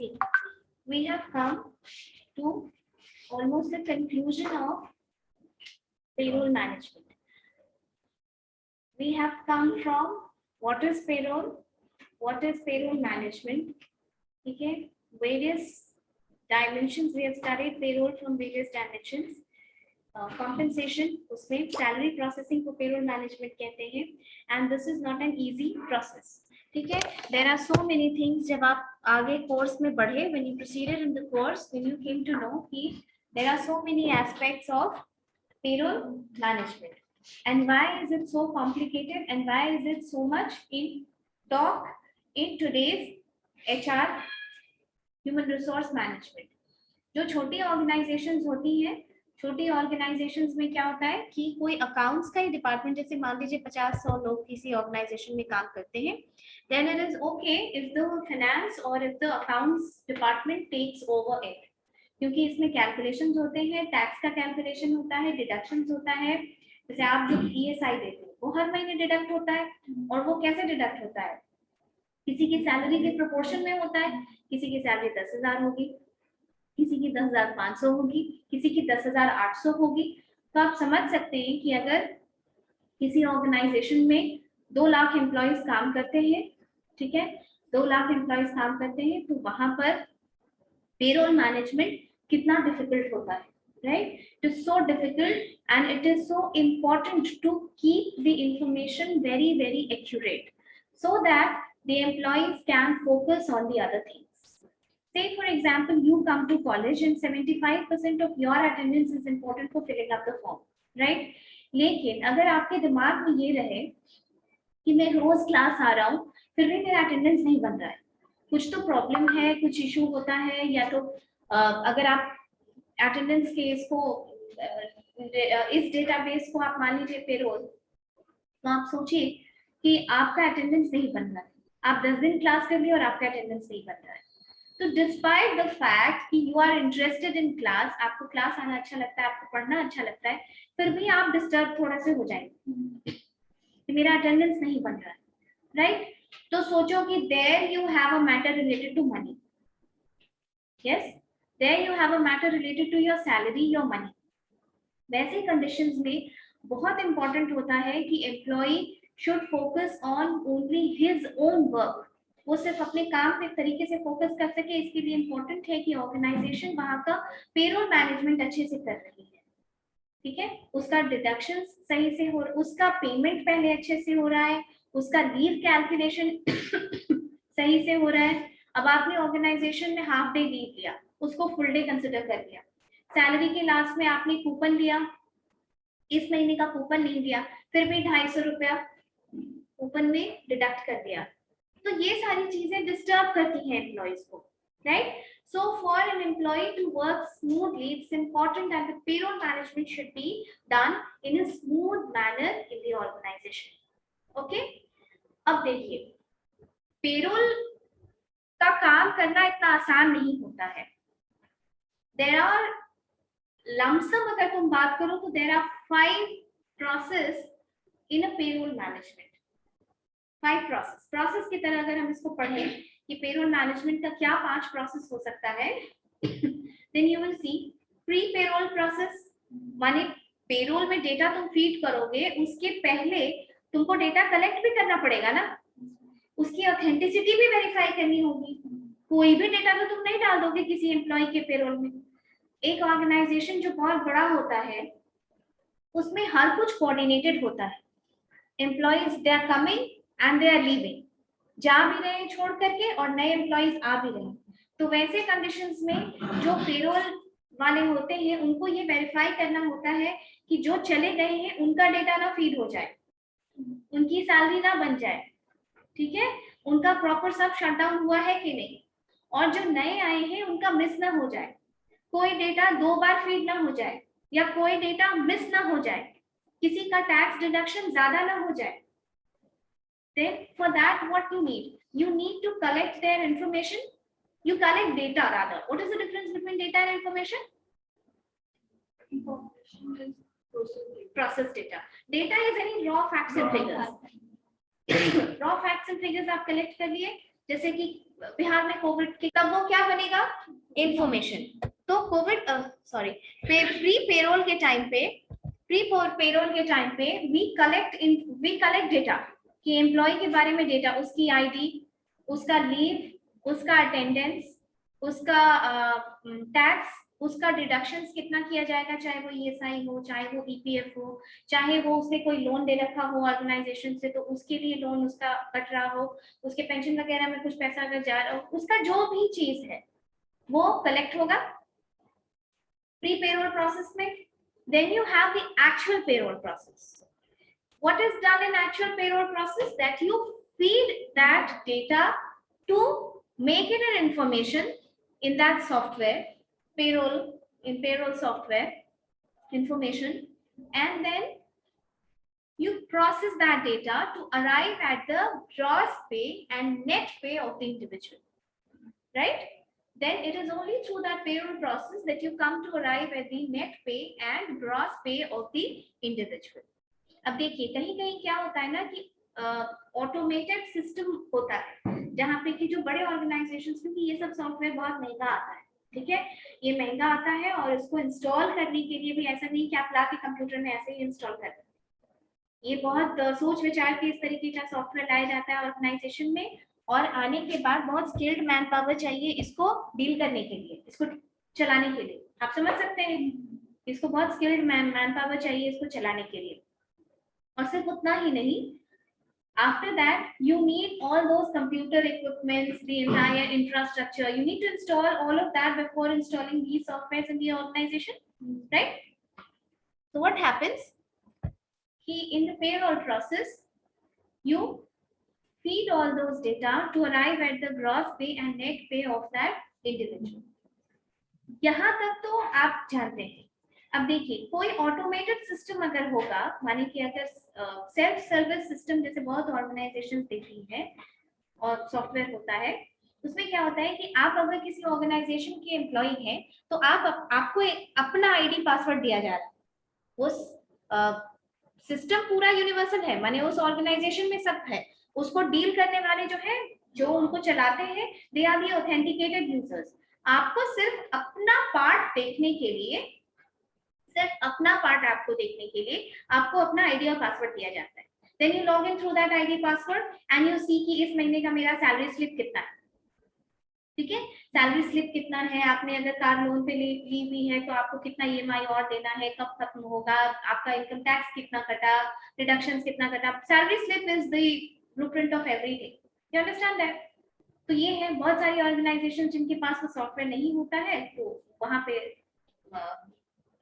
See, we have come to almost the conclusion of payroll management. We have come from what is payroll management, okay, various dimensions. We have studied payroll from various dimensions. Compensation, उसमें salary processing को payroll management कहते हैं, and this is not an easy process. ठीक है, there are so many things. जब आप आगे course में बढ़े, when you proceeded in the course, when you came to know कि there are so many aspects of payroll management, and why is it so complicated, and why is it so much in talk in today's HR, human resource management. जो छोटी organisations होती हैं, छोटी organisations में क्या होता है कि कोई अकाउंट्स का ही डिपार्टमेंट, जैसे मान लीजिए 50-100 लोग किसी ऑर्गेनाइजेशन में काम करते हैं, then it is okay if the finance or if the accounts department takes over it, क्योंकि इसमें कैलकुलेशंस होते हैं, टैक्स का कैलकुलेशन होता है, डिडक्शंस होता है. जैसे आप जो ESI देते हैं वो हर महीने डिडक्ट होता है, और वो कैसे डिडक्ट होता है, किसी की सैलरी के प्रोपोर्शन में होता है. किसी की सैलरी 10,000 होगी, किसी की 10,500 होगी, किसी की 10,800 होगी. तो आप समझ सकते हैं कि अगर किसी ऑर्गेनाइजेशन में 2 लाख एम्प्लॉइज काम करते हैं, ठीक है, 2 लाख एम्प्लॉइज काम करते हैं, तो वहां पर पेरोल मैनेजमेंट कितना डिफिकल्ट होता है, right? It is so difficult and it is so important to keep the information very very accurate so that the employees can focus on the other things. Say for example, you come to college and 75% of your attendance is important for filling up the form, right? लेकिन अगर आपके दिमाग में ये रहे कि मैं रोज class आ रहा हूँ, फिर भी मेरा अटेंडेंस नहीं बन रहा है, कुछ तो प्रॉब्लम है, कुछ इशू होता है, या तो अगर आप अटेंडेंस के इसको इस डेटाबेस को आप मान लीजिए पेरोल, तो आप सोचिए कि आपका अटेंडेंस नहीं बन रहा है, आप 10 दिन क्लास कर लिए और आपका अटेंडेंस नहीं बन रहा है. तो डिस्पाइट द फैक्ट कि you are interested in class, आपको क्लास आना अच्छा लगता है, आपको पढ़ना अच्छा लगता है, फिर भी आप डिस्टर्ब थोड़ा से हो जाएंगे कि मेरा अटेंडेंस नहीं बन रहा है, राइट? तो सोचो कि there you have a matter related to money. Yes, there you have a matter related to your salary, your money. वैसे कंडीशंस में बहुत इंपॉर्टेंट होता है कि employee should focus on only his own work. वो सिर्फ अपने काम पे तरीके से फोकस कर सके, इसके लिए इम्पोर्टेंट है कि ऑर्गेनाइजेशन वहां का पेरोल मैनेजमेंट अच्छे से कर रही है, ठीक है, उसका डिडक्शन सही से हो, उसका पेमेंट पहले अच्छे से हो रहा है, उसका लीव कैलकुलेशन सही से हो रहा है. अब आपने ऑर्गेनाइजेशन में हाफ डे लीव लिया, उसको फुल डे कंसिडर कर लिया, सैलरी के लास्ट में आपने कूपन लिया, इस महीने का कूपन नहीं दिया, फिर भी 250 रुपया कूपन में डिडक्ट कर दिया. तो ये सारी चीजें डिस्टर्ब करती हैं एम्प्लॉइज को, right? So for an employee to work smoothly, it's important that the payroll management should be done in a smooth manner in the organisation. Okay, अब देखिए, पेरोल का काम करना इतना आसान नहीं होता है. देयर आर लमसम, अगर तुम बात करो तो there are 5 process in a payroll management. 5 process की तरह अगर हम इसको पढ़ें कि पेरोल मैनेजमेंट का क्या 5 प्रोसेस हो सकता है, then you will see pre payroll process, माने पेरोल में डेटा तुम फीड करोगे, उसके पहले तुमको डेटा कलेक्ट भी करना पड़ेगा ना, उसकी ऑथेंटिसिटी भी वेरीफाई करनी होगी. कोई भी डेटा तो तुम नहीं डाल दोगे किसी एम्प्लॉय के पेरोल में. एक ऑर्गेनाइजेशन जो बहुत बड़ा होता है उसमें हर कुछ कोऑर्डिनेटेड होता है. Employees they are coming and they are leaving, जा भी रहे हैं छोड़ करके और नए एम्प्लॉयज आ भी रहे हैं. तो वैसे कंडीशंस में जो पेरोल वाले होते हैं उनको ये वेरीफाई करना होता है कि जो चले गए हैं उनका डेटा ना फीड हो जाए, उनकी सैलरी ना बन जाए, ठीक है, उनका प्रॉपर सब शटडाउन हुआ है कि नहीं, और जो नए आए हैं उनका मिस ना हो जाए, कोई डेटा 2 बार फीड ना हो जाए, या कोई डेटा मिस ना हो जाए, किसी का टैक्स डिडक्शन ज्यादा ना हो जाए. Then for that what you need? You need to collect their information. You collect data rather. What is the difference between data and information? Information is Process data. Data is any raw facts and figures. raw facts and figures आप collect कर लिए, जैसे कि बिहार में Covid के, तब वो क्या बनेगा, इंफॉर्मेशन। तो कोविड प्री पेरोल के टाइम पे, वी कलेक्ट डेटा कि एम्प्लॉय के बारे में डेटा, उसकी आईडी, उसका लीव, उसका अटेंडेंस, उसका टैक्स, उसका डिडक्शंस कितना किया जाएगा, चाहे वो ईएसआई हो, चाहे वो ईपीएफ हो, चाहे वो उसने कोई लोन दे रखा हो ऑर्गेनाइजेशन से तो उसके लिए लोन उसका कट रहा हो, उसके पेंशन वगैरह में कुछ पैसा अगर जा रहा हो, उसका जो भी चीज है वो कलेक्ट होगा प्री पेरोल प्रोसेस में. Then you have the actual payroll process. What is done in actual payroll process? That you feed that data to make it an information in that software, payroll software information, and then you process that data to arrive at the gross pay and net pay of the individual, right? Then it is only through that payroll process that you come to arrive at the net pay and gross pay of the individual. अब देखिए कहीं कहीं क्या होता है ना कि automated system होता है जहाँ पे कि जो बड़े ऑर्गेनाइजेशंस, क्योंकि ये सब सॉफ्टवेयर बहुत महंगा आता है, ठीक है, ये महंगा आता है और इसको इंस्टॉल करने के लिए भी ऐसा नहीं कि आप ला के कंप्यूटर में ऐसे ही इंस्टॉल कर दें, ये बहुत सोच विचार के इस तरीके का सॉफ्टवेयर लाया जाता है ऑर्गेनाइजेशन में, और आने के बाद बहुत स्किल्ड मैन पावर चाहिए इसको डील करने के लिए, इसको चलाने के लिए. आप समझ सकते हैं, इसको बहुत स्किल्ड मैन पावर चाहिए इसको चलाने के लिए. और सिर्फ उतना ही नहीं, after that you need all those computer equipments, the entire infrastructure, you need to install all of that before installing these softwares in the organization, right? So what happens, in the payroll process you feed all those data to arrive at the gross pay and net pay of that individual. यहाँ तक तो आप जानते हैं. अब देखिए कोई automated system अगर होगा, माने कि अगर सेल्फ सर्विस सिस्टम जैसे बहुत ऑर्गेनाइजेशंस देती है और सॉफ्टवेयर होता है, उसमें क्या होता है कि आप अगर किसी ऑर्गेनाइजेशन के एम्प्लॉय हैं तो आपको अपना आईडी पासवर्ड दिया जा रहा है. वो सिस्टम पूरा यूनिवर्सल है, माने उस ऑर्गेनाइजेशन में सब है, उसको डील करने वाले जो है, जो उनको चलाते हैं, they are the authenticated users. आपको सिर्फ अपना पार्ट देखने के लिए, आपको अपना आईडी और पासवर्ड दिया जाता है. Then you log in through that ID password and you see कि इस महीने का मेरा सैलरी स्लिप कितना है, ठीक है, सैलरी स्लिप कितना है, आपने अगर कार लोन पे ली हुई है तो आपको कितना ईएमआई और देना है, कब खत्म होगा, आपका इनकम टैक्स कितना कटा, डिडक्शंस कितना कटा. Salary slip is the blueprint of everything. You understand that? तो ये है बहुत सारी ऑर्गेनाइजेशन जिनके पास वो सॉफ्टवेयर नहीं होता है, तो वहां पे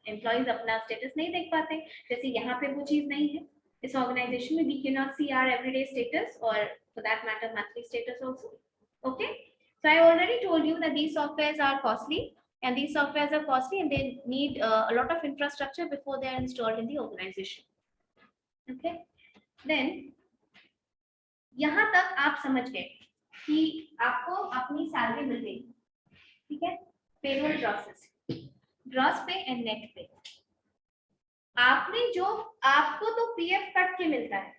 एम्प्लॉइज अपना स्टेटस नहीं देख पाते. जैसे यहाँ पे वो चीज नहीं है इस ऑर्गेनाइजेशन में, we can not see our everyday status और for that matter monthly status also. Okay, so I already told you that these softwares are costly, and they need a lot of infrastructure before they are installed in the organization. Okay, then यहाँ तक आप समझ गए कि आपको अपनी salary मिल गई, ठीक है, पेरोल प्रोसेस, ग्रॉस पे एंड नेट पे. आपको तो पीएफ कट के मिलता है,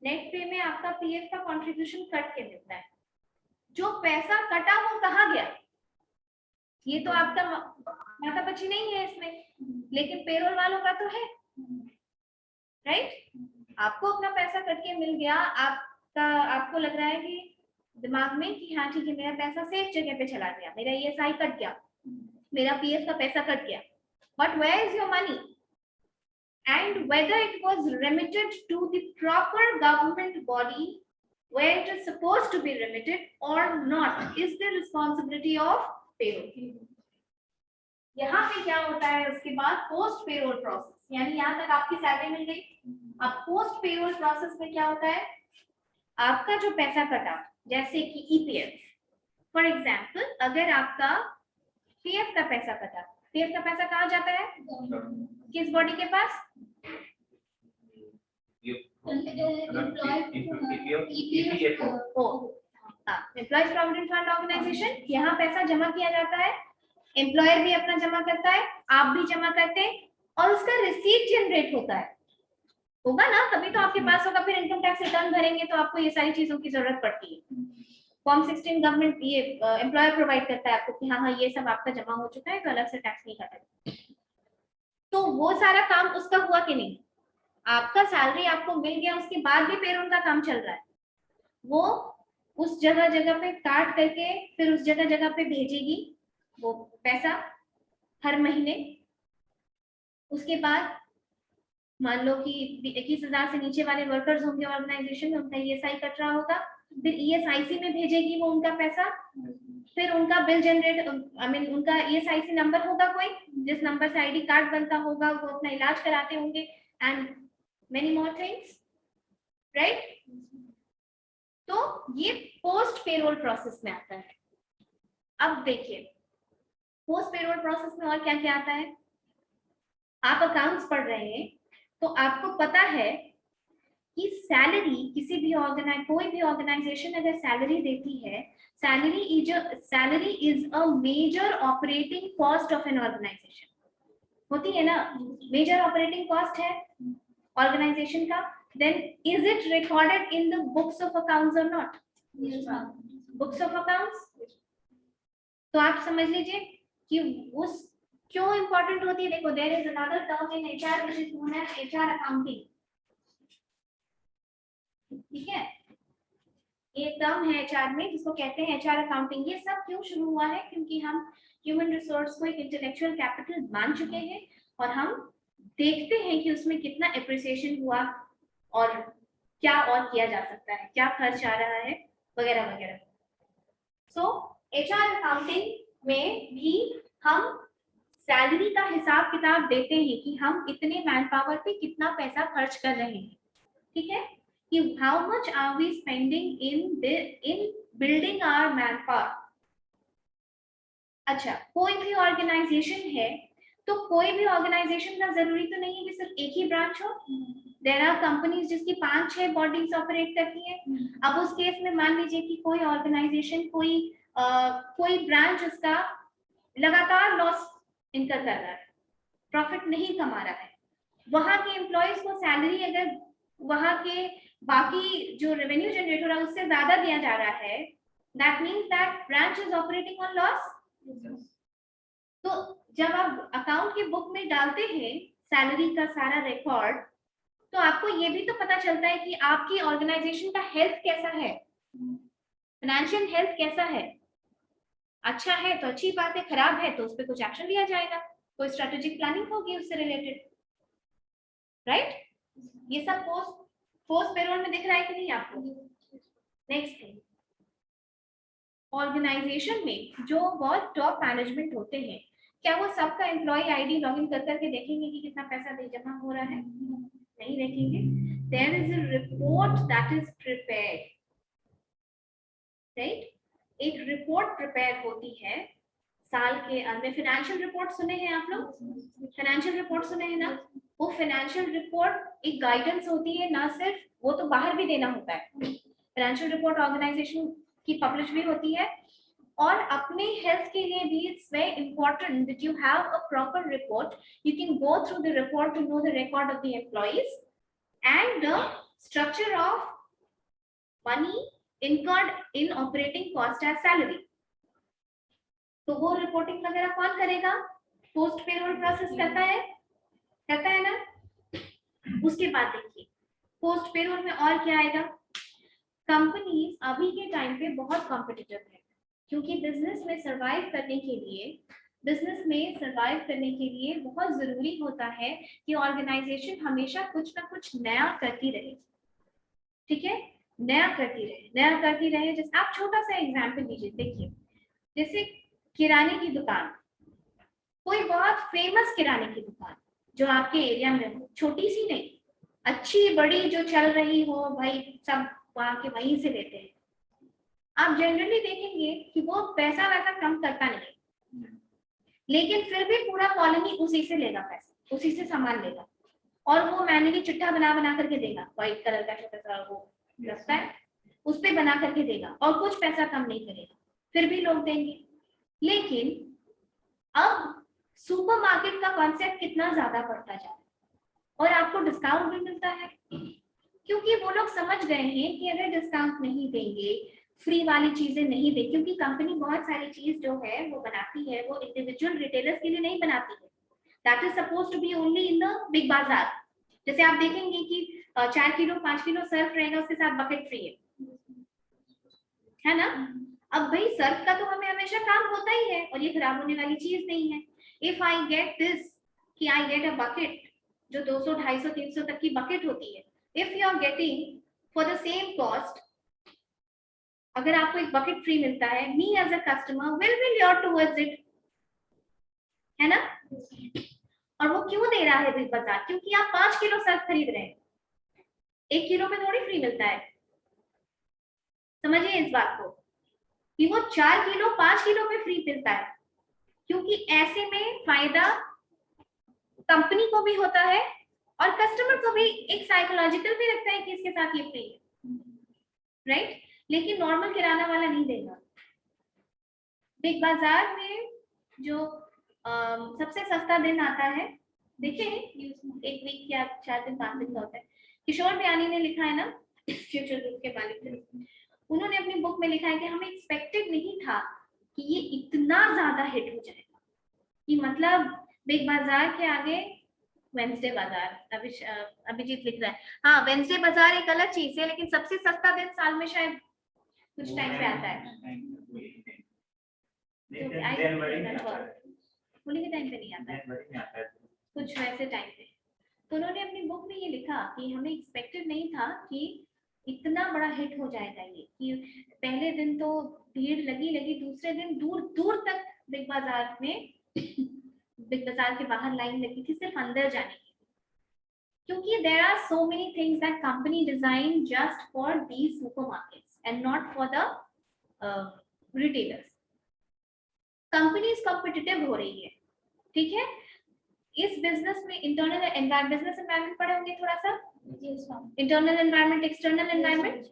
नेट पे में आपका पीएफ का कंट्रीब्यूशन कट के मिलता है. जो पैसा कटा वो कहाँ गया, ये तो आपका माता बच्ची नहीं है इसमें, लेकिन पेरोल वालों का तो है, राइट? आपको अपना पैसा कट के मिल गया, आपको लग रहा है कि दिमाग में कि हाँ ठीक है मेरा पैसा सेफ जगह पे चला गया, मेरा ईएसआई कट गया, मेरा पीएफ का पैसा कट गया, but where is your money and whether it was remitted to the proper government body where it is supposed to be remitted or not is the responsibility of payroll. यहाँ पे क्या होता है उसके बाद पोस्ट पेरोल प्रोसेस, यानी यहाँ तक आपकी सैलरी मिल गई. अब पोस्ट पेरोल प्रोसेस में क्या होता है, आपका जो पैसा कटा, जैसे कि ईपीएफ फॉर एग्जांपल, अगर आपका पीएफ का पैसा कटा, पीएफ का पैसा कहाँ जाता है, किस बॉडी के पास, एम्प्लॉयज प्रोविडेंट फंड ऑर्गेनाइजेशन. यहाँ पैसा जमा किया जाता है, एम्प्लॉयर भी अपना जमा करता है, आप भी जमा करते हैं, और उसका रिसीट जनरेट होता है, होगा ना, तभी तो आपके पास होगा. फिर इनकम टैक्स रिटर्न भरेंगे तो आपको ये सारी चीजों की जरूरत पड़ती है. फॉर्म 16 गवर्नमेंट ये एम्प्लॉयर प्रोवाइड करता है आपको कि हाँ हाँ ये सब आपका जमा हो चुका है तो अलग से टैक्स नहीं कटेगा। तो वो सारा काम उसका हुआ कि नहीं? आपका सैलरी आपको मिल गया, उसके बाद भी पेरोल का काम चल रहा है। वो उस जगह जगह पे काट करके फिर उस जगह जगह पे भेजेगी वो पैसा हर महीने। उसके बाद मान लो कि 21,000 से नीचे वाले वर्कर्स होंगे ऑर्गेनाइजेशन में, उनका ईएसआई कट रहा होगा, फिर ईएसआईसी में भेजेगी वो उनका पैसा। फिर उनका बिल जनरेट आई मीन उनका ईएसआईसी नंबर होगा कोई, जिस नंबर से आईडी कार्ड बनता होगा, वो अपना इलाज कराते होंगे and many more things, right. तो ये पोस्ट पेरोल प्रोसेस में आता है। अब देखिए पोस्ट पेरोल प्रोसेस में और क्या क्या आता है। आप अकाउंट्स पढ़ रहे हैं तो आपको पता है कि सैलरी किसी भी कोई भी ऑर्गेनाइजेशन अगर सैलरी देती है, salary is a major operating cost of an organisation. होती है ना, मेजर ऑपरेटिंग कॉस्ट है ऑर्गेनाइजेशन का। Then is it recorded in the books of accounts और नॉट? Books of accounts. तो आप समझ लीजिए कि उस क्यों इंपॉर्टेंट होती है। देखो there is another term in HR which is known as HR accounting. ठीक है, ये टर्म है एचआर में जिसको कहते हैं एचआर अकाउंटिंग। ये सब क्यों शुरू हुआ है? क्योंकि हम ह्यूमन रिसोर्स को एक इंटेलेक्चुअल कैपिटल मान चुके हैं और हम देखते हैं कि उसमें कितना एप्रिसिएशन हुआ और क्या और किया जा सकता है, क्या खर्च आ रहा है वगैरह वगैरह। सो एचआर अकाउंटिंग में भी हम सैलरी का हिसाब किताब देते हैं कि हम इतने मैन पावर पे कितना पैसा खर्च कर रहे हैं। ठीक है, कि how much are we spending in building our manpower। अच्छा, कोई भी ऑर्गेनाइजेशन है तो कोई भी ऑर्गेनाइजेशन का जरूरी तो नहीं है कि सिर्फ एक ही ब्रांच हो। देयर आर कंपनीज जिसकी 5-6 बॉडीज ऑपरेट करती है। अब उस केस में मान लीजिए कि कोई ऑर्गेनाइजेशन कोई ब्रांच उसका लगातार लॉस इनकर कर रहा है, प्रॉफिट नहीं कमा रहा है, वहां के एम्प्लॉयज को सैलरी अगर वहां के बाकी जो रेवेन्यू जनरेट हो रहा है उससे ज्यादा दिया जा रहा है, that means that branch is operating on loss. तो जब आप अकाउंट की बुक में डालते हैं सैलरी का सारा रिकॉर्ड, तो आपको ये भी तो पता चलता है कि आपकी ऑर्गेनाइजेशन का हेल्थ कैसा है, फाइनेंशियल हेल्थ कैसा है। अच्छा है तो अच्छी बात है, खराब है तो उस पर कुछ एक्शन लिया जाएगा, कोई स्ट्रेटेजिक प्लानिंग होगी उससे रिलेटेड, राइट। ये सब पोस्ट पेरोल में दिख रहा है कि नहीं आपको? नेक्स्ट थिंग, ऑर्गेनाइजेशन में जो बहुत टॉप मैनेजमेंट होते हैं, क्या वो सबका एम्प्लॉय आईडी लॉगिन कर करके देखेंगे कि कितना पैसा जमा हो रहा है? नहीं देखेंगे। There is a report that is prepared, right. एक रिपोर्ट प्रिपेयर होती है साल के अंत में। फाइनेंशियल रिपोर्ट सुने हैं आप लोग? फाइनेंशियल रिपोर्ट सुने हैं ना? वो फाइनेंशियल रिपोर्ट एक गाइडेंस होती है, ना सिर्फ वो तो बाहर भी देना होता है। फाइनेंशियल रिपोर्ट ऑर्गेनाइजेशन की पब्लिश भी होती है और अपने हेल्थ के लिए भी it's very important that you have a proper report. You can go through the report to know the record of the employees and the structure of money incurred in operating cost as salary। तो वो reporting वगैरह कौन करेगा? Post payroll process करता है ना। उसके बाद देखिए पोस्ट पेरोल में और क्या आएगा। कंपनीज अभी के टाइम पे बहुत कॉम्पिटिटिव है, क्योंकि बिजनेस में सरवाइव करने के लिए बहुत जरूरी होता है कि ऑर्गेनाइजेशन हमेशा कुछ ना कुछ नया करती रहे। ठीक है, नया करती रहे। जैसे आप छोटा सा एग्जांपल लीजिए, देखिए जैसे किराने की दुकान, कोई बहुत फेमस किराने की दुकान जो आपके एरिया में हो, छोटी सी नहीं, अच्छी बड़ी जो चल रही हो, भाई सब वहां के वहीं से लेते हैं। आप जनरली देखेंगे कि वो पैसा वैसा कम करता नहीं, लेकिन फिर भी पूरा कॉलोनी उसी से लेगा पैसा, उसी से सामान लेगा और वो मैनुअली चिट्ठा बना बना करके देगा। व्हाइट कलर का छोटा सा वो लगता है, उस पे बना करके देगा और कुछ पैसा कम नहीं करेगा, फिर भी लोग देंगे। लेकिन अब सुपरमार्केट का कॉन्सेप्ट कितना ज्यादा बढ़ता जा रहा है और आपको डिस्काउंट भी मिलता है, क्योंकि वो लोग समझ गए हैं कि अगर डिस्काउंट नहीं देंगे फ्री वाली चीजें नहीं दे, क्योंकि कंपनी बहुत सारी चीज जो है वो बनाती है वो इंडिविजुअल रिटेलर्स के लिए नहीं बनाती है। That is suppose to be only in the Big Bazaar. जैसे आप देखेंगे कि 4 किलो 5 किलो सर्फ रहेगा, उसके साथ बकेट फ्री है ना। अब भाई सर्फ का तो हमें हमेशा काम होता ही है और ये खराब होने वाली चीज नहीं है। इफ आई गेट दिस कि आई गेट अ बकेट जो 200 250 300 तक की बकेट होती है, if you are getting for the same cost, अगर आपको एक बकेट फ्री मिलता है, me as a customer will be leer towards it, है ना। और वो क्यों दे रहा है बिग बाजार? क्योंकि आप 5 किलो सर्फ खरीद रहे हैं, 1 किलो पे थोड़ी फ्री मिलता है। समझिए इस बात को कि वो 4 किलो 5 किलो पे फ्री मिलता है, क्योंकि ऐसे में फायदा कंपनी को भी होता है और कस्टमर को भी एक साइकोलॉजिकल भी लगता है कि इसके साथ ये फ्री है, राइट। लेकिन नॉर्मल किराना वाला नहीं देगा। बिग बाजार में जो सबसे सस्ता दिन आता है, देखिए एक वीक या 4 दिन 5 दिन का होता है। किशोर बयानी ने लिखा है ना, फ्यूचर ग्रुप के मालिक थे, उन्होंने अपनी बुक में लिखा है कि हमें एक्सपेक्टेड नहीं था कि ये इतना ज्यादा हिट हो जाएगा, कि मतलब बिग बाजार के आगे वेंसडे बाजार। अभिजीत लिख रहा है, हाँ वेंसडे बाजार एक अलग चीज है, लेकिन सबसे सस्ता दिन साल में शायद कुछ टाइम पे आता है, होली के टाइम पे नहीं आता है, कुछ वैसे टाइम पे। तो उन्होंने अपनी बुक में ये लिखा कि हमें एक्सपेक्टेड नहीं था कि इतना बड़ा हिट हो जाएगा ये, कि पहले दिन तो भीड़ लगी, दूसरे दिन दूर दूर तक बिग बाजार में बिग बाजार के बाहर लाइन लगी थी सिर्फ अंदर जाने की, क्योंकि there are so many things that company design just for these supermarkets and not for the retailers. Companies competitive हो रही है, ठीक है। इस बिजनेस में इंटरनल एनवायरनमेंट, बिजनेस एनवायरनमेंट पढ़े होंगे थोड़ा सा, इंटरनल एनवायरनमेंट एक्सटर्नल एनवायरनमेंट,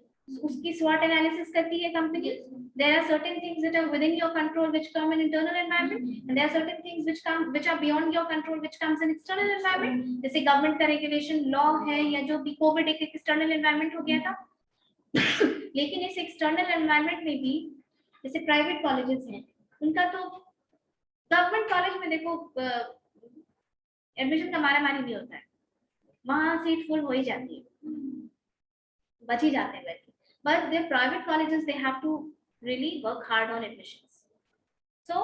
उसकी SWOT एनालिसिस करती है company. There are certain things that are within your control which come in internal environment, and there are certain things which are beyond your control which comes in external environment. जैसे government का regulation law है या जो भी Covid एक external environment हो गया था। लेकिन इस एक्सटर्नल एनवायरनमेंट में भी जैसे प्राइवेट कॉलेजेस हैं, उनका तो गवर्नमेंट कॉलेज में देखो एडमिशन का मारामारी भी होता है, वहां सीट फुल हो ही जाती है, बच ही जाते हैं वैसे, but the private colleges they have to really work hard on admissions. So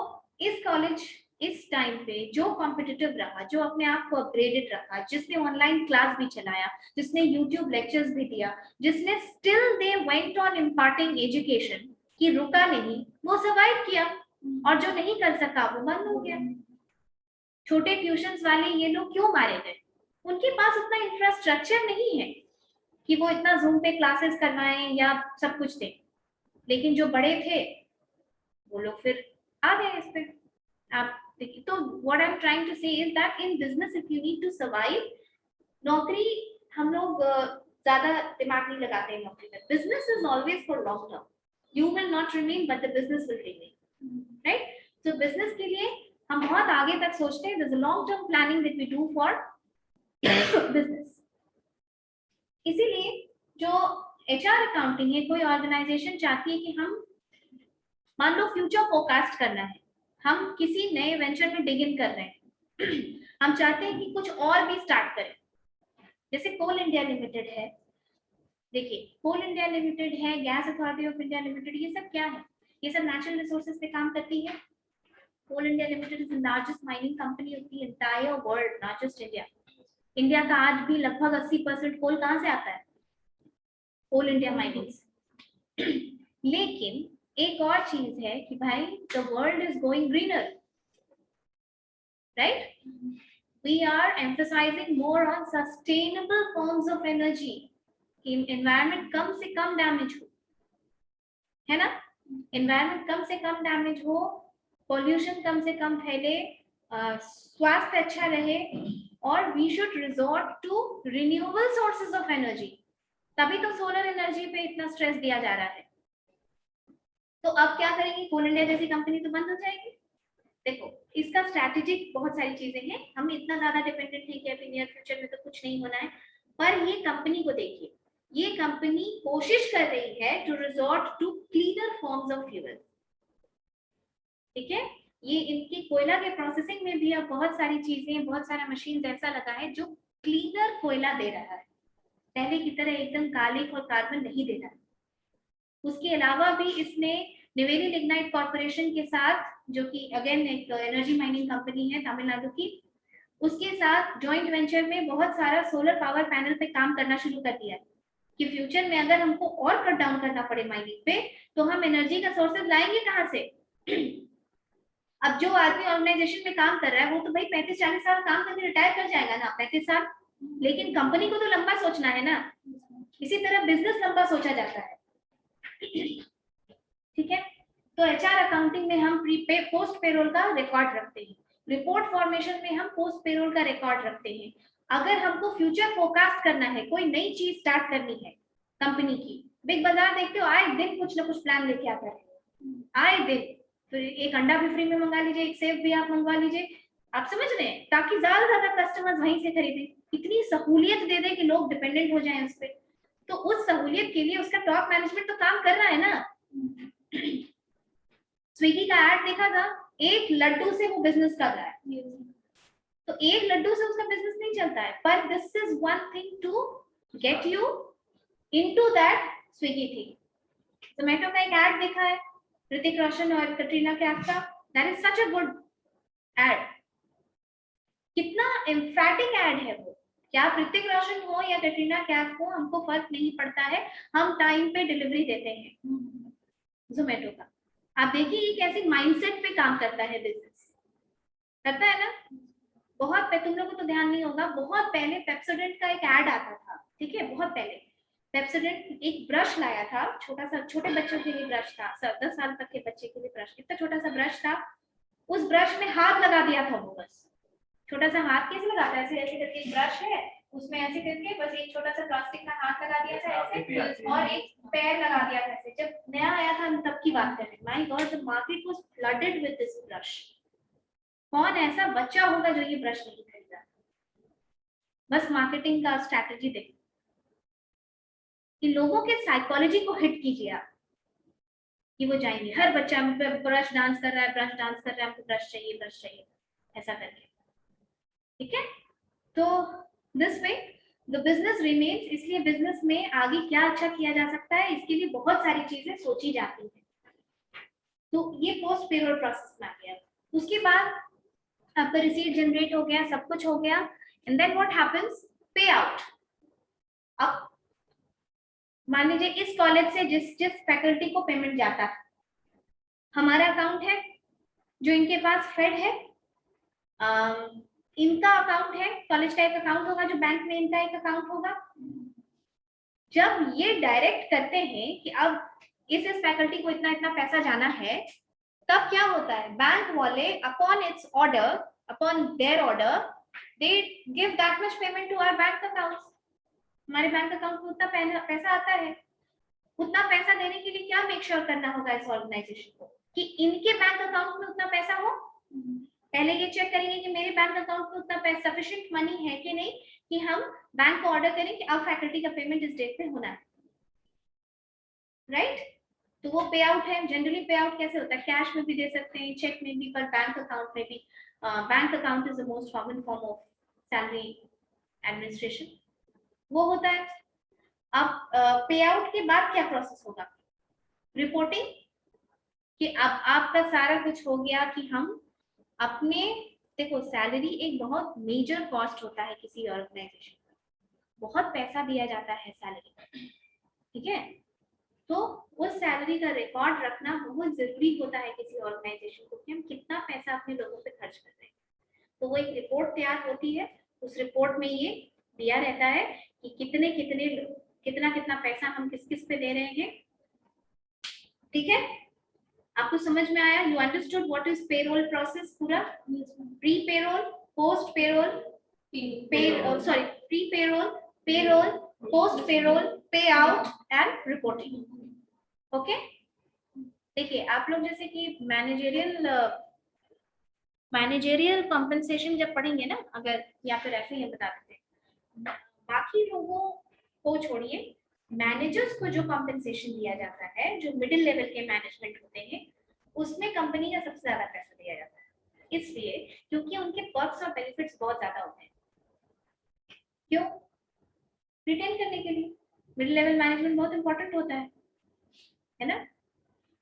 इस कॉलेज इस टाइम पे जो कॉम्पिटिटिव रहा, जो अपने आप को अपग्रेडेड रखा, जिसने ऑनलाइन क्लास भी चलाया, जिसने यूट्यूब लेक्चर्स भी दिया, जिसने still they went on imparting education, कि रुका नहीं, वो सर्वाइव किया। और जो नहीं कर सका वो बंद हो गया। छोटे ट्यूशंस वाले ये लोग क्यों मारे गए? उनके पास उतना इंफ्रास्ट्रक्चर नहीं है कि वो इतना जूम पे क्लासेस करवाएं या सब कुछ दें, लेकिन जो बड़े थे वो लोग फिर आ गए इस पे। आप देखिए, तो what I am trying to say is that in business if you need to survive, नौकरी हम लोग ज्यादा दिमाग नहीं लगाते हैं नौकरी में। Business is always for long term, you will not remain but the business will remain, right. तो बिजनेस के लिए हम बहुत आगे तक सोचते हैं, there's a long term planning that we do for business। इसीलिए जो HR अकाउंटिंग है, कोई ऑर्गेनाइजेशन चाहती है कि हम मान लो फ्यूचर फोरकास्ट करना है, हम किसी नए वेंचर में डिग इन कर रहे हैं हम चाहते हैं कि कुछ और भी स्टार्ट करें। जैसे कोल इंडिया लिमिटेड है, देखिए कोल इंडिया लिमिटेड है, gas authority of India limited, ये सब क्या है? ये सब नेचुरल रिसोर्सेज पे काम करती है। Coal India Limited is the largest mining company of the entire world, not just India. India का आज भी लगभग 80% कोल कहाँ से आता है? कोल इंडिया माइनिंग्स। लेकिन एक और चीज है कि भाई the world is going greener, right? We are emphasizing more on sustainable forms of energy, कि environment कम से कम डैमेज हो, है ना? environment कम से कम डैमेज हो, पॉल्यूशन कम से कम फैले, स्वास्थ्य अच्छा रहे, और we should resort to renewable sources of energy. तभी तो सोलर एनर्जी पे इतना स्ट्रेस दिया जा रहा है। तो अब क्या करेंगे? कोल इंडिया जैसी कंपनी तो बंद हो जाएगी। देखो इसका स्ट्रैटेजिक बहुत सारी चीजें हैं, हम इतना ज्यादा डिपेंडेंट हैं कि अभी नियर फ्यूचर में तो कुछ नहीं होना है, पर ये कंपनी को देखिए, ये कंपनी कोशिश कर रही है to resort to cleaner forms of fuel. ठीक है, ये इनकी कोयला के प्रोसेसिंग में भी अब बहुत सारी चीजें, बहुत सारा मशीन ऐसा लगा है जो क्लीनर कोयला दे रहा है, पहले की तरह एकदम कालिक और कार्बन नहीं दे रहा है। उसके अलावा भी इसने नेवेली लिग्नाइट कॉर्पोरेशन के साथ, जो कि अगेन एक एनर्जी माइनिंग कंपनी है तमिलनाडु की, उसके साथ जॉइंट वेंचर में बहुत सारा सोलर पावर पैनल पे काम करना शुरू कर दिया कि फ्यूचर में अगर हमको और कट डाउन करना पड़े माइनिंग पे तो हम एनर्जी का सोर्सेज लाएंगे कहाँ से। अब जो आदमी ऑर्गेनाइजेशन में काम कर रहा है वो तो भाई 35-40 साल काम करके रिटायर कर जाएगा ना, 35 साल, लेकिन कंपनी को तो लंबा सोचना है ना। इसी तरह बिजनेस लंबा सोचा जाता है। ठीक है, तो एचआर अकाउंटिंग में हम प्री पोस्ट पेरोल का रिकॉर्ड रखते हैं, रिपोर्ट फॉर्मेशन में हम पोस्ट पेरोल का रिकॉर्ड रखते हैं। अगर हमको फ्यूचर फोरकास्ट करना है, कोई नई चीज स्टार्ट करनी है कंपनी की, बिग बाजार देखते हो आए दिन कुछ ना कुछ प्लान लेके आता है, आए दिन। फिर एक अंडा भी फ्री में मंगा लीजिए, एक सेब भी आप मंगवा लीजिए, आप समझ रहे हैं, ताकि ज्यादा ज्यादा कस्टमर्स वहीं से खरीदें, इतनी सहूलियत दे दे कि लोग डिपेंडेंट हो जाएं उस पर। तो उस सहूलियत के लिए उसका टॉप मैनेजमेंट तो काम कर रहा है ना। स्विगी का एड देखा था, एक लड्डू से वो बिजनेस कर रहा है, तो एक लड्डू से उसका बिजनेस नहीं चलता है, पर this is one thing to get you into that Swiggy thing. Zomato का एक एड देखा है ऋतिक रोशन और कटरीना कैफ का, that is such a good ad, कितना एम्फैटिक एड है वो। क्या ऋतिक रोशन हो या कटरीना कैफ हो, हमको फर्क नहीं पड़ता है, हम टाइम पे डिलीवरी देते हैं जोमेटो का। आप देखिए ये कैसे माइंडसेट पे काम करता है बिजनेस, करता है ना। बहुत पहले, तुम लोगों को तो ध्यान नहीं होगा, बहुत पहले पेप्सोडेंट का एक ऐड आता था, ठीक है, बहुत पहले पेप्सोडेंट एक ब्रश लाया था, छोटा सा, छोटे बच्चों के लिए ब्रश था, 10 साल तक के बच्चे के लिए ब्रश, इतना छोटा सा ब्रश था, उस ब्रश में हाथ लगा दिया था वो, बस छोटा सा हाथ कैसे लगाता है, ऐसे ऐसे करके एक ब्रश है, उसमें ऐसे करके बस एक छोटा सा प्लास्टिक का हाथ लगा दिया था ऐसे, और एक पैर लगा दिया था ऐसे। जब नया आया था हम तब की बात कर रहे हैं, my God the market was flooded with this brush. कौन ऐसा बच्चा होगा जो ये ब्रश नहीं खरीदा। बस मार्केटिंग का स्ट्रैटेजी देखो कि लोगों के साइकोलॉजी को हिट कीजिए आप, कि वो जाएंगे, हर बच्चा ब्रश डांस कर रहा है, ब्रश डांस कर रहा है, हमको ब्रश चाहिए, ब्रश चाहिए, ऐसा करके। ठीक है, तो this way the business remains. इसलिए बिजनेस में आगे क्या अच्छा किया जा सकता है, इसके लिए बहुत सारी चीजें सोची जाती है। तो ये पोस्ट पेरोल प्रोसेस में आ गया। उसके बाद आपका रिसीट जनरेट हो गया, सब कुछ हो गया, एंड देन व्हाट हैपेंस, पे आउट। अब मान लीजिए इस कॉलेज से जिस जिस फैकल्टी को पेमेंट जाता है, हमारा अकाउंट है, जो इनके पास फेड है, इनका अकाउंट है, कॉलेज का एक अकाउंट होगा, जो बैंक में इनका एक अकाउंट होगा। जब ये डायरेक्ट करते हैं कि अब इस फैकल्टी को इतना इतना पैसा जाना है, तब क्या होता है, बैंक वाले upon its order, upon their order, they give that much payment to our bank accounts. हमारे बैंक अकाउंट में उतना पैसा आता है, उतना पैसा देने के लिए क्या मेक श्योर करना होगा इस ऑर्गेनाइजेशन को कि इनके बैंक अकाउंट में उतना पैसा हो। पहले ये चेक करेंगे कि मेरे बैंक अकाउंट में उतना पैसा, सफिशिएंट मनी है कि नहीं, कि हम बैंक को ऑर्डर करें कि अब फैकल्टी का पेमेंट इस डेट पे होना है, राइट। तो वो पे आउट है। जनरली पे आउट कैसे होता है, कैश में भी दे सकते हैं, चेक में भी, पर बैंक अकाउंट में भी। Bank account is the most common form of salary administration, वो होता है। अब पे आउट के बाद क्या प्रोसेस होगा, रिपोर्टिंग, कि अब आपका सारा कुछ हो गया कि हम अपने, देखो सैलरी एक बहुत मेजर कॉस्ट होता है किसी ऑर्गेनाइजेशन का, बहुत पैसा दिया जाता है सैलरी, ठीक है। तो उस सैलरी का रिकॉर्ड रखना बहुत जरूरी होता है किसी ऑर्गेनाइजेशन को, कि हम कितना पैसा अपने लोगों पे खर्च कर रहे हैं। तो वो एक रिपोर्ट तैयार होती है, उस रिपोर्ट में ये दिया रहता है कि कितने कितने कितना कितना पैसा हम किस किस पे दे रहे हैं। ठीक है, आपको समझ में आया, you understood what is payroll process पूरा, pre payroll, post payroll, sorry pre payroll, payroll, post payroll, pay out and reporting. Okay, देखिए आप लोग जैसे कि मैनेजेरियल कॉम्पेंसेशन जब पढ़ेंगे ना, अगर, या फिर ऐसे ही बता देते हैं, बाकी लोगों को छोड़िए, मैनेजर्स को जो कॉम्पेंसेशन दिया जाता है, जो मिडिल लेवल के मैनेजमेंट होते हैं, उसमें कंपनी का सबसे ज्यादा पैसा दिया जाता है। इसलिए क्योंकि उनके पर्क्स और बेनिफिट्स बहुत ज्यादा होते हैं। क्यों? रिटेन करने के लिए। मिडिल लेवल मैनेजमेंट बहुत इंपॉर्टेंट होता है ना।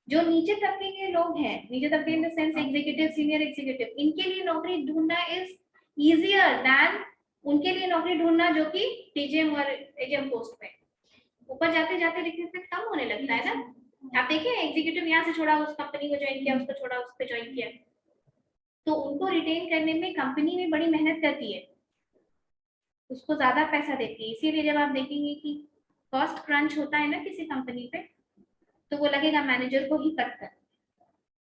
जो नीचे तबके के लोग हैं, नीचे तबके in the sense executive, senior executive, इनके लिए नौकरी ढूंढना इज इजियर देन उनके लिए नौकरी ढूंढना जो कि टीजीएम और एजीएम पोस्ट पे। ऊपर जाते जाते रिक्रूटमेंट कम होने लगता है ना। आप देखिए एग्जीक्यूटिव यहाँ से छोड़ा, उस कंपनी को ज्वाइन किया, उसको छोड़ा, उस पे ज्वाइन किया, तो उनको रिटेन करने में कंपनी में बड़ी मेहनत करती है, उसको ज्यादा पैसा देती है। इसीलिए जब आप देखेंगे कि कॉस्ट क्रंच होता है ना किसी कंपनी पे, तो वो लगेगा मैनेजर को ही कट कर।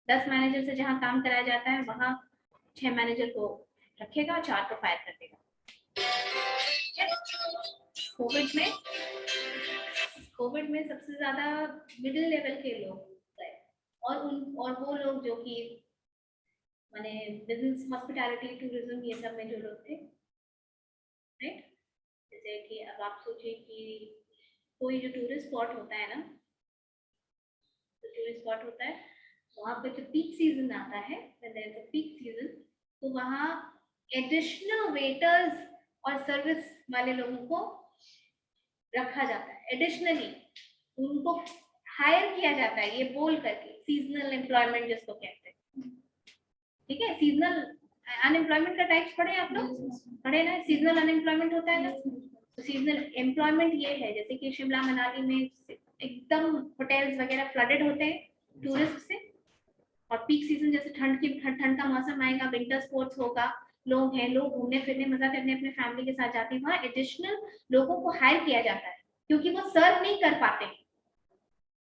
10 मैनेजर से जहाँ काम कराया जाता है वहां 6 मैनेजर को रखेगा, 4 को फायर कर देगा। कोविड में सबसे ज्यादा मिडिल लेवल के लोग गए, और वो लोग जो कि माने बिजनेस, हॉस्पिटैलिटी, टूरिज्म, ये सब में जो लोग थे, राइट। जैसे कि अब आप सोचिए कि कोई जो टूरिस्ट स्पॉट होता है ना, तो टूरिस्ट स्पॉट होता है, वहाँ पे जो पीक सीजन आता है, पीक सीजन, तो वहाँ एडिशनल वेटर्स और सर्विस वाले लोगों को रखा जाता है। एडिशनली उनको हायर किया जाता है, ये बोल करके सीजनल एम्प्लॉयमेंट जिसको कहते हैं। ठीक है, सीजनल अनएम्प्लॉयमेंट का टाइप्स पढ़े आप लोग? पढ़े ना, सीजनल अनएम्प्लॉयमेंट होता है ना। तो सीजनल एम्प्लॉयमेंट ये है, जैसे कि शिमला मनाली में एकदम होटल्स वगैरह फ्लडेड होते हैं टूरिस्ट से, और पीक सीजन जैसे ठंड का मौसम आएगा, विंटर स्पोर्ट्स होगा, लोग हैं, लोग घूमने फिरने मजा करने अपने फैमिली के साथ जाते हैं, वहाँ एडिशनल लोगों को हायर किया जाता है क्योंकि वो सर्व नहीं कर पाते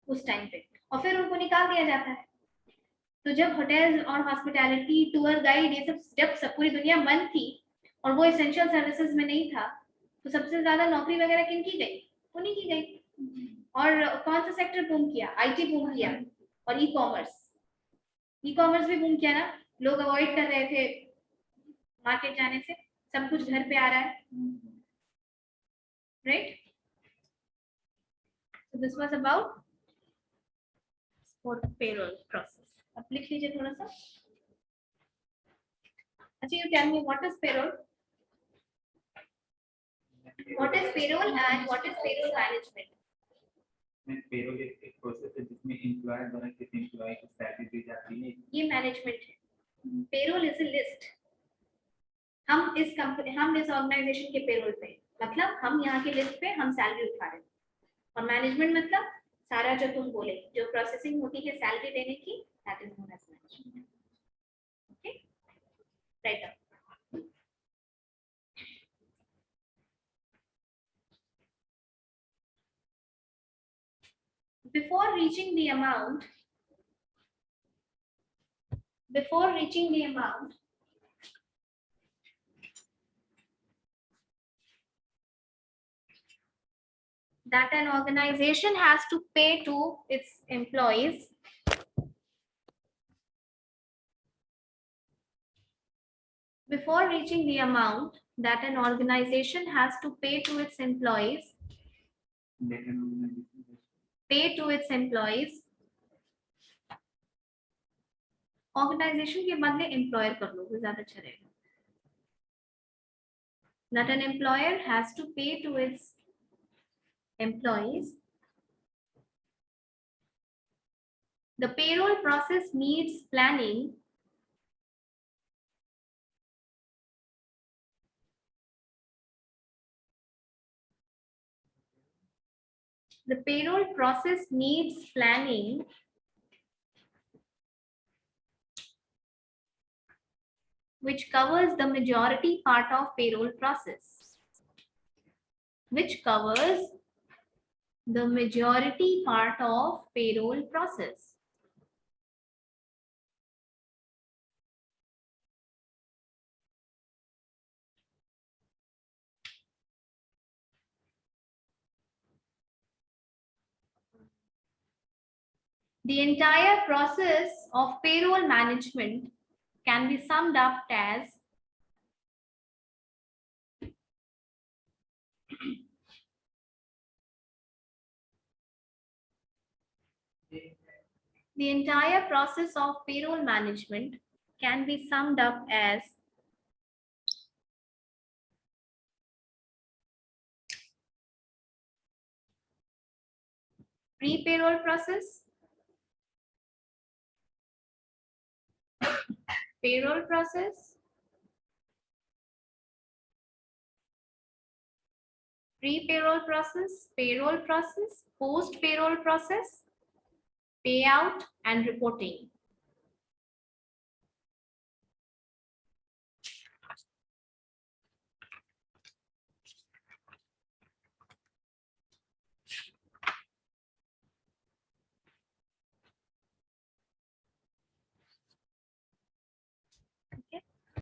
उस टाइम पे, और फिर उनको निकाल दिया जाता है। तो जब होटल्स और हॉस्पिटैलिटी, टूर गाइड, ये सब जब सब पूरी दुनिया बंद थी और वो एसेंशियल सर्विसेज में नहीं था, तो सबसे ज्यादा नौकरी वगैरह किन की गई? उन्हीं की गई। और कौन सा सेक्टर बूम किया? आईटी बूम किया, और ई कॉमर्स भी बूम किया ना। लोग अवॉइड कर रहे थे मार्केट जाने से, सब कुछ घर पे आ रहा है, right. So this was about payroll process. अब लिख लीजिए थोड़ा सा। अच्छा, you tell me what is payroll, what is payroll and what is payroll management? Payroll एक प्रोसेस है जिसमें एम्प्लॉयर द्वारा किसी एम्प्लॉय को सैलरी दी जाती है, ये मैनेजमेंट है। Payroll is a list. हम इस कंपनी, हम इस ऑर्गेनाइजेशन के पेरोल पे, मतलब हम यहाँ की लिस्ट पे हम सैलरी उठा रहे हैं। और मैनेजमेंट मतलब सारा जो तुम बोले, जो प्रोसेसिंग होती है सैलरी देने की, that is known as management. Okay, write up. Before reaching the amount, before reaching the amount, that an organization has to pay to its employees, before reaching the amount that an organization has to pay to its employees, organisation के बदले employer कर लो, वो ज्यादा अच्छा रहेगा। That an employer has to pay to its employees. The payroll process needs planning. The payroll process needs planning which covers the majority part of payroll process. Which covers the majority part of payroll process. The entire process of payroll management can be summed up as The entire process of payroll management can be summed up as pre-payroll process, payroll process, pre-payroll process, payroll process, post-payroll process, payout, and reporting.